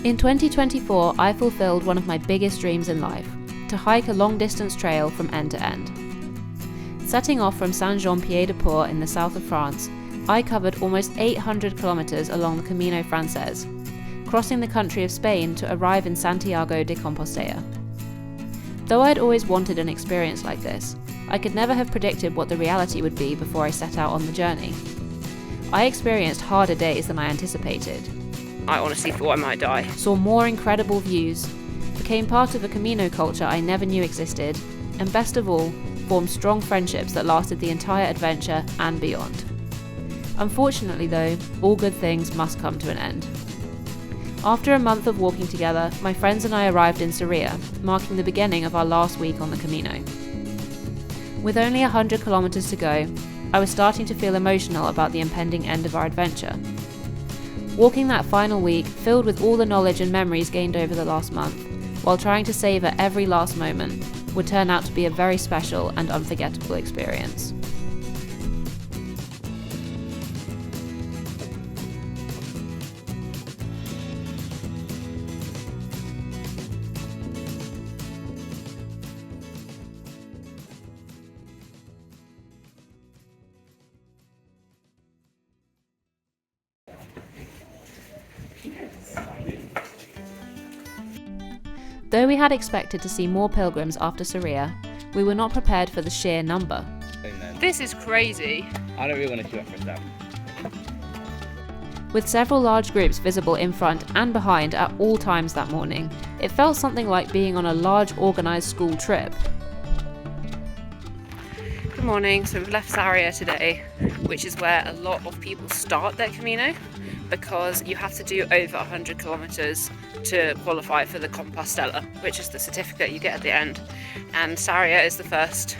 In 2024, I fulfilled one of my biggest dreams in life, to hike a long-distance trail from end to end. Setting off from Saint-Jean-Pied-de-Port in the south of France, I covered almost 800 kilometers along the Camino Francés, crossing the country of Spain to arrive in Santiago de Compostela. Though I'd always wanted an experience like this, I could never have predicted what the reality would be before I set out on the journey. I experienced harder days than I anticipated. I honestly thought I might die. Saw more incredible views, became part of a Camino culture I never knew existed, and best of all, formed strong friendships that lasted the entire adventure and beyond. Unfortunately though, all good things must come to an end. After a month of walking together, my friends and I arrived in Sarria, marking the beginning of our last week on the Camino. With only 100 kilometers to go, I was starting to feel emotional about the impending end of our adventure. Walking that final week, filled with all the knowledge and memories gained over the last month, while trying to savour every last moment, would turn out to be a very special and unforgettable experience. Though we had expected to see more pilgrims after Sarria, we were not prepared for the sheer number. This is crazy. I don't really want to queue up for a stamp. With several large groups visible in front and behind at all times that morning, it felt something like being on a large organised school trip. Good morning. So we've left Sarria today, which is where a lot of people start their Camino, because you have to do over 100 kilometers to qualify for the Compostela, which is the certificate you get at the end. And Sarria is the first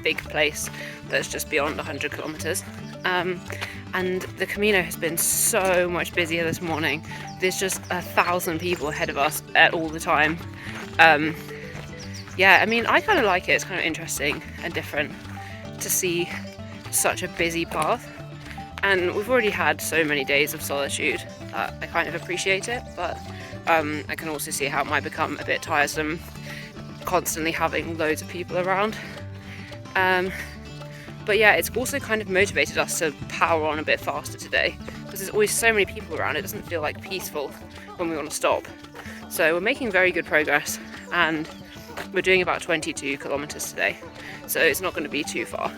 big place that's just beyond 100 kilometers. And the Camino has been so much busier this morning. There's just 1,000 people ahead of us at all the time. Yeah, I mean, I kind of like it. It's kind of interesting and different to see such a busy path. And we've already had so many days of solitude that I kind of appreciate it, but I can also see how it might become a bit tiresome constantly having loads of people around. But yeah, it's also kind of motivated us to power on a bit faster today, because there's always so many people around. It doesn't feel peaceful when we want to stop. So we're making very good progress, and we're doing about 22 kilometers today, so it's not going to be too far.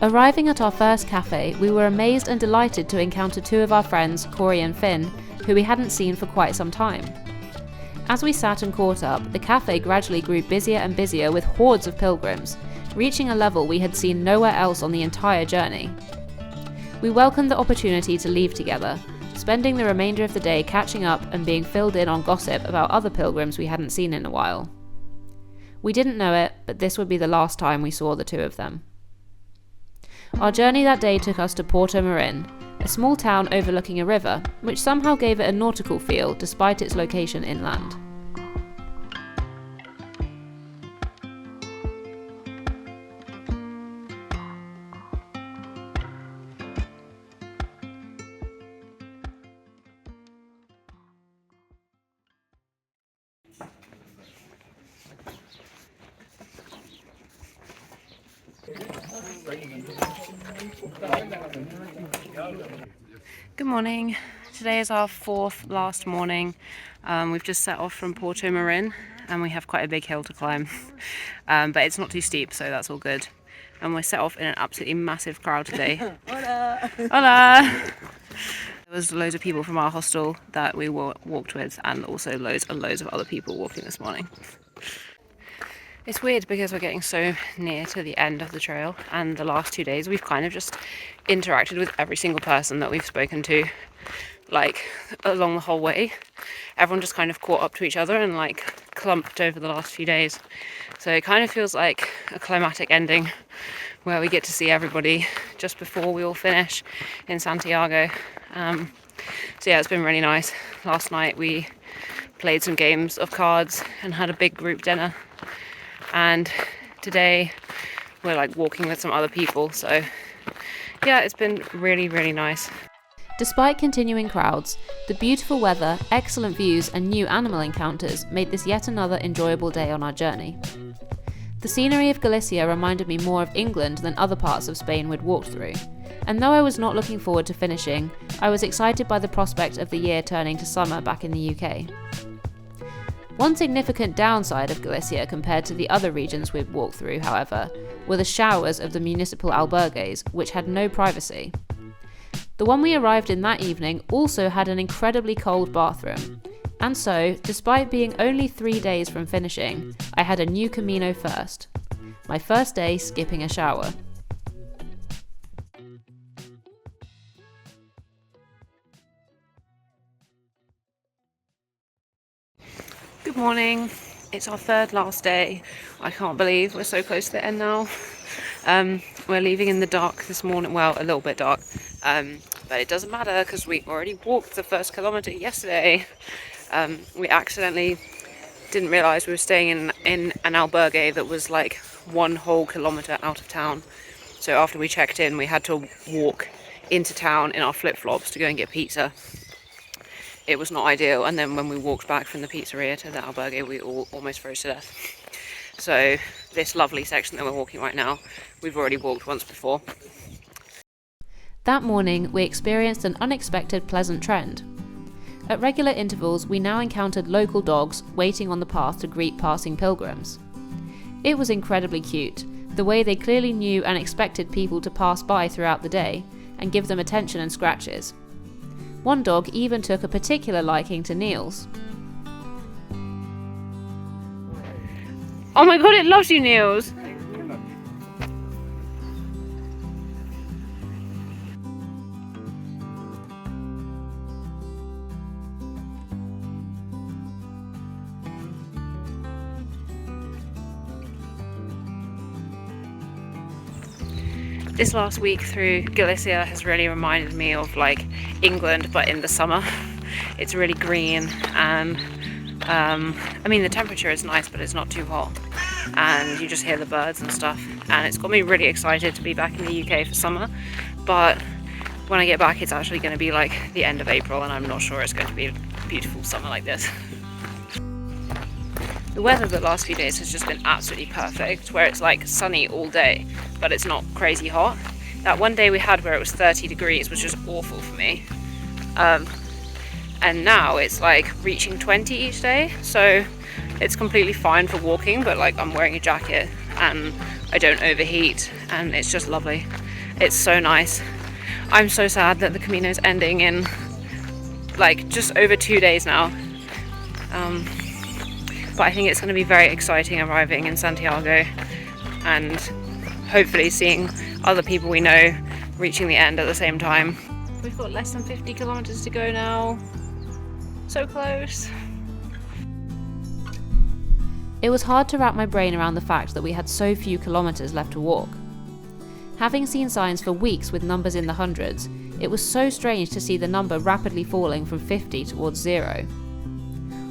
Arriving at our first cafe, we were amazed and delighted to encounter two of our friends, Corey and Finn, who we hadn't seen for quite some time. As we sat and caught up, the cafe gradually grew busier and busier with hordes of pilgrims, reaching a level we had seen nowhere else on the entire journey. We welcomed the opportunity to leave together, spending the remainder of the day catching up and being filled in on gossip about other pilgrims we hadn't seen in a while. We didn't know it, but this would be the last time we saw the two of them. Our journey that day took us to Portomarin, a small town overlooking a river, which somehow gave it a nautical feel despite its location inland. Good morning. Today is our fourth last morning. We've just set off from Portomarin and we have quite a big hill to climb, but it's not too steep, so that's all good. And we're set off in an absolutely massive crowd today. Hola! Hola! There was loads of people from our hostel that we walked with, and also loads and loads of other people walking this morning. It's weird because we're getting so near to the end of the trail, and the last 2 days we've kind of just interacted with every single person that we've spoken to, along the whole way. Everyone just kind of caught up to each other and clumped over the last few days. So it kind of feels like a climatic ending where we get to see everybody just before we all finish in Santiago. So yeah, it's been really nice. Last night we played some games of cards and had a big group dinner. And today we're walking with some other people, so yeah, it's been really, really nice. Despite continuing crowds, the beautiful weather, excellent views and new animal encounters made this yet another enjoyable day on our journey. The scenery of Galicia reminded me more of England than other parts of Spain we'd walked through, and though I was not looking forward to finishing, I was excited by the prospect of the year turning to summer back in the UK. One significant downside of Galicia compared to the other regions we'd walked through, however, were the showers of the municipal albergues, which had no privacy. The one we arrived in that evening also had an incredibly cold bathroom, and so, despite being only 3 days from finishing, I had a new Camino first. My first day skipping a shower. Good morning. It's our third last day. I can't believe we're so close to the end now. We're leaving in the dark this morning. Well, a little bit dark. But it doesn't matter because we already walked the first kilometre yesterday. We accidentally didn't realise we were staying in an albergue that was like 1 whole kilometre out of town. So after we checked in, we had to walk into town in our flip-flops to go and get pizza. It was not ideal, and then when we walked back from the pizzeria to the albergue, we all almost froze to death. So this lovely section that we're walking right now, we've already walked once before. That morning, we experienced an unexpected pleasant trend. At regular intervals, we now encountered local dogs waiting on the path to greet passing pilgrims. It was incredibly cute, the way they clearly knew and expected people to pass by throughout the day and give them attention and scratches. One dog even took a particular liking to Niels. Oh my god, it loves you, Niels! This last week through Galicia has really reminded me of like England, but in the summer. It's really green, and I mean the temperature is nice, but it's not too hot, and you just hear the birds and stuff, and it's got me really excited to be back in the UK for summer. But when I get back, it's actually going to be like the end of April, and I'm not sure it's going to be a beautiful summer like this. The weather the last few days has just been absolutely perfect, where it's like sunny all day, but it's not crazy hot. That one day we had where it was 30 degrees was just awful for me. And now it's like reaching 20 each day, so it's completely fine for walking, but like I'm wearing a jacket and I don't overheat, and it's just lovely. It's so nice. I'm so sad that the Camino's ending in like just over 2 days now. But I think it's going to be very exciting arriving in Santiago and hopefully seeing other people we know reaching the end at the same time. We've got less than 50 kilometers to go now. So close. It was hard to wrap my brain around the fact that we had so few kilometers left to walk. Having seen signs for weeks with numbers in the hundreds, it was so strange to see the number rapidly falling from 50 towards 0.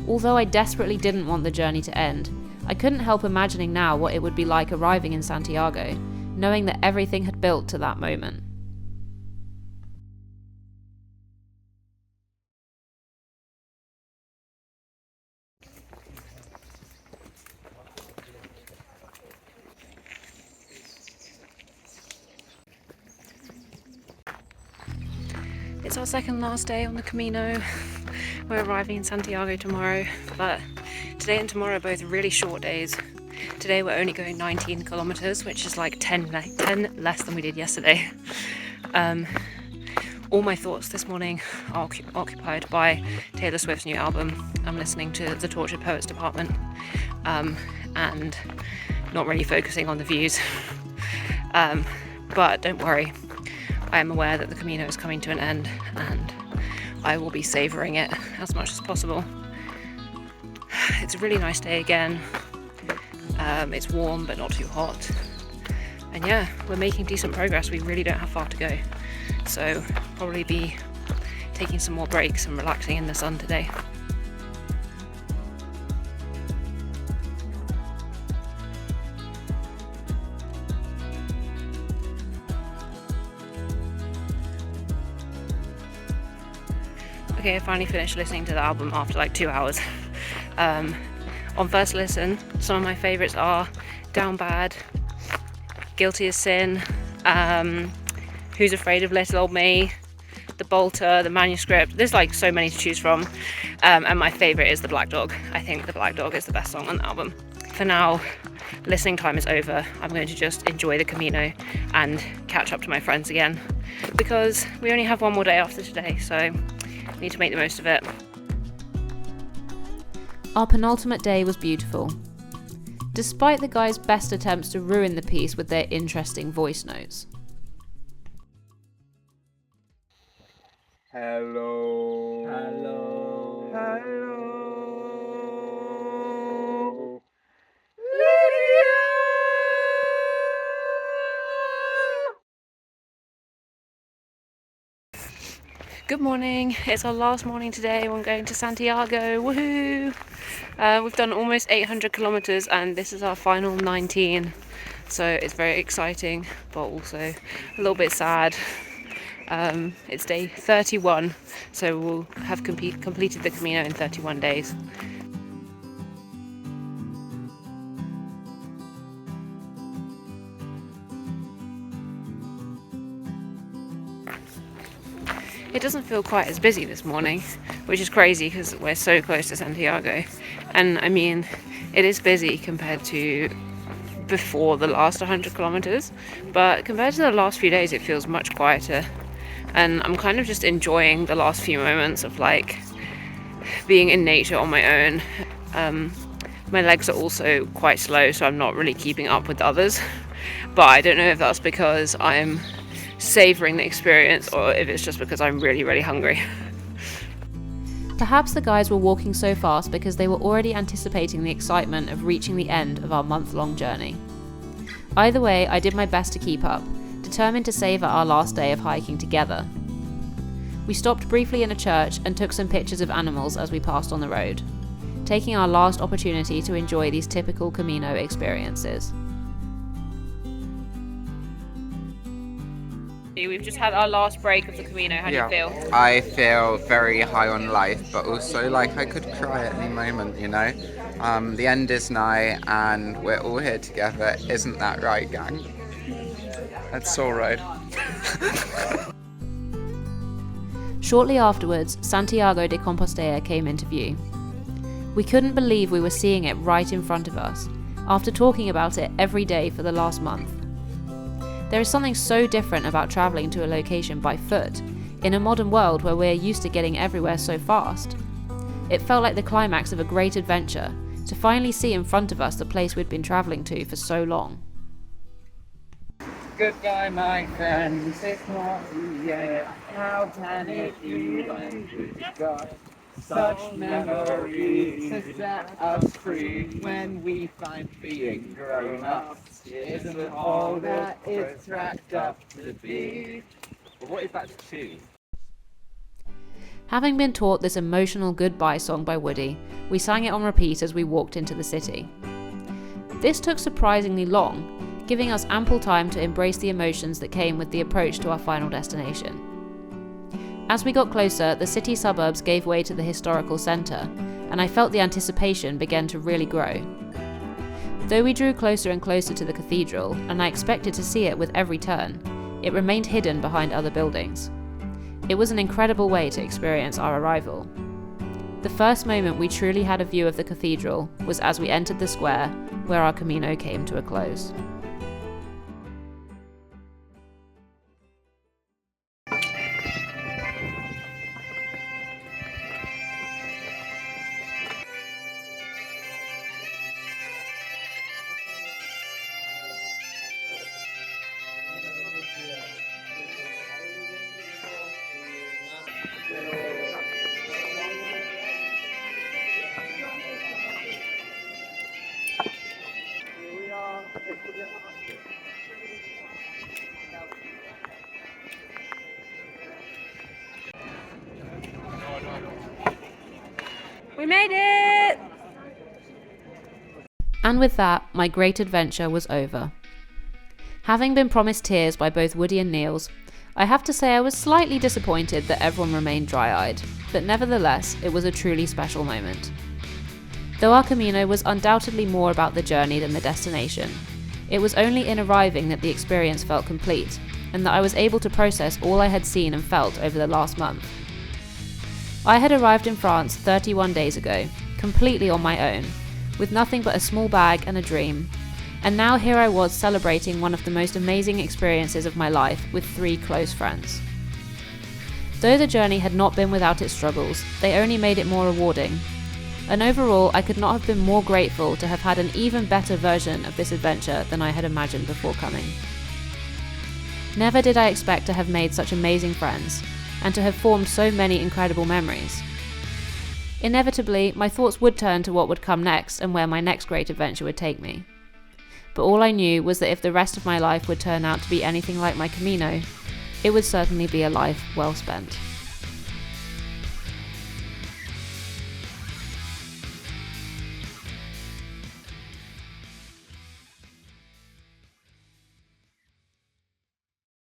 Although I desperately didn't want the journey to end, I couldn't help imagining now what it would be like arriving in Santiago, knowing that everything had built to that moment. It's our second last day on the Camino. We're arriving in Santiago tomorrow, but today and tomorrow are both really short days. Today we're only going 19 kilometers, which is like 10 less than we did yesterday. All my thoughts this morning are occupied by Taylor Swift's new album. I'm listening to the Tortured Poets Department, and not really focusing on the views. But don't worry, I am aware that the Camino is coming to an end, and I will be savouring it as much as possible. It's a really nice day again. It's warm but not too hot. And yeah, we're making decent progress. We really don't have far to go. So probably be taking some more breaks and relaxing in the sun today. Okay, I finally finished listening to the album after like 2 hours. On first listen, some of my favourites are Down Bad, Guilty as Sin, Who's Afraid of Little Old Me, The Bolter, The Manuscript. There's like so many to choose from, and my favourite is The Black Dog. I think The Black Dog is the best song on the album. For now, listening time is over. I'm going to just enjoy the Camino and catch up to my friends again, because we only have one more day after today, so I need to make the most of it. Our penultimate day was beautiful. Despite the guys' best attempts to ruin the piece with their interesting voice notes. Hello. Hello. Hello. Good morning, it's our last morning today. We're going to Santiago, woohoo! We've done almost 800 kilometers and this is our final 19, so it's very exciting but also a little bit sad. It's day 31, so we'll have completed the Camino in 31 days. It doesn't feel quite as busy this morning, which is crazy because we're so close to Santiago. And I mean, it is busy compared to before the last 100 kilometers, but compared to the last few days, it feels much quieter. And I'm kind of just enjoying the last few moments of like being in nature on my own. My legs are also quite slow, so I'm not really keeping up with others. But I don't know if that's because I'm savouring the experience or if it's just because I'm really, really hungry. Perhaps the guys were walking so fast because they were already anticipating the excitement of reaching the end of our month-long journey. Either way, I did my best to keep up, determined to savour our last day of hiking together. We stopped briefly in a church and took some pictures of animals as we passed on the road, taking our last opportunity to enjoy these typical Camino experiences. We've just had our last break of the Camino. How do you feel? I feel very high on life, but also like I could cry at any moment, you know? The end is nigh and we're all here together. Isn't that right, gang? That's so right. Shortly afterwards, Santiago de Compestela came into view. We couldn't believe we were seeing it right in front of us, after talking about it every day for the last month. There is something so different about travelling to a location by foot, in a modern world where we're used to getting everywhere so fast. It felt like the climax of a great adventure, to finally see in front of us the place we'd been travelling to for so long. Goodbye, my friends, it's not you yet. How can it be when we've got such memories to set us free? When we find being grown up isn't all that it's wrapped up to be. But what is that to? Having been taught this emotional goodbye song by Woody, we sang it on repeat as we walked into the city. This took surprisingly long, giving us ample time to embrace the emotions that came with the approach to our final destination. As we got closer, the city suburbs gave way to the historical centre, and I felt the anticipation began to really grow. Though we drew closer and closer to the cathedral, and I expected to see it with every turn, it remained hidden behind other buildings. It was an incredible way to experience our arrival. The first moment we truly had a view of the cathedral was as we entered the square, where our Camino came to a close. We made it! And with that, my great adventure was over. Having been promised tears by both Woody and Niels, I have to say I was slightly disappointed that everyone remained dry-eyed. but nevertheless, it was a truly special moment. Though our Camino was undoubtedly more about the journey than the destination, it was only in arriving that the experience felt complete, and that I was able to process all I had seen and felt over the last month. I had arrived in France 31 days ago, completely on my own, with nothing but a small bag and a dream, and now here I was celebrating one of the most amazing experiences of my life with 3 close friends. Though the journey had not been without its struggles, they only made it more rewarding, and overall I could not have been more grateful to have had an even better version of this adventure than I had imagined before coming. Never did I expect to have made such amazing friends, and to have formed so many incredible memories. Inevitably, my thoughts would turn to what would come next and where my next great adventure would take me. But all I knew was that if the rest of my life would turn out to be anything like my Camino, it would certainly be a life well spent.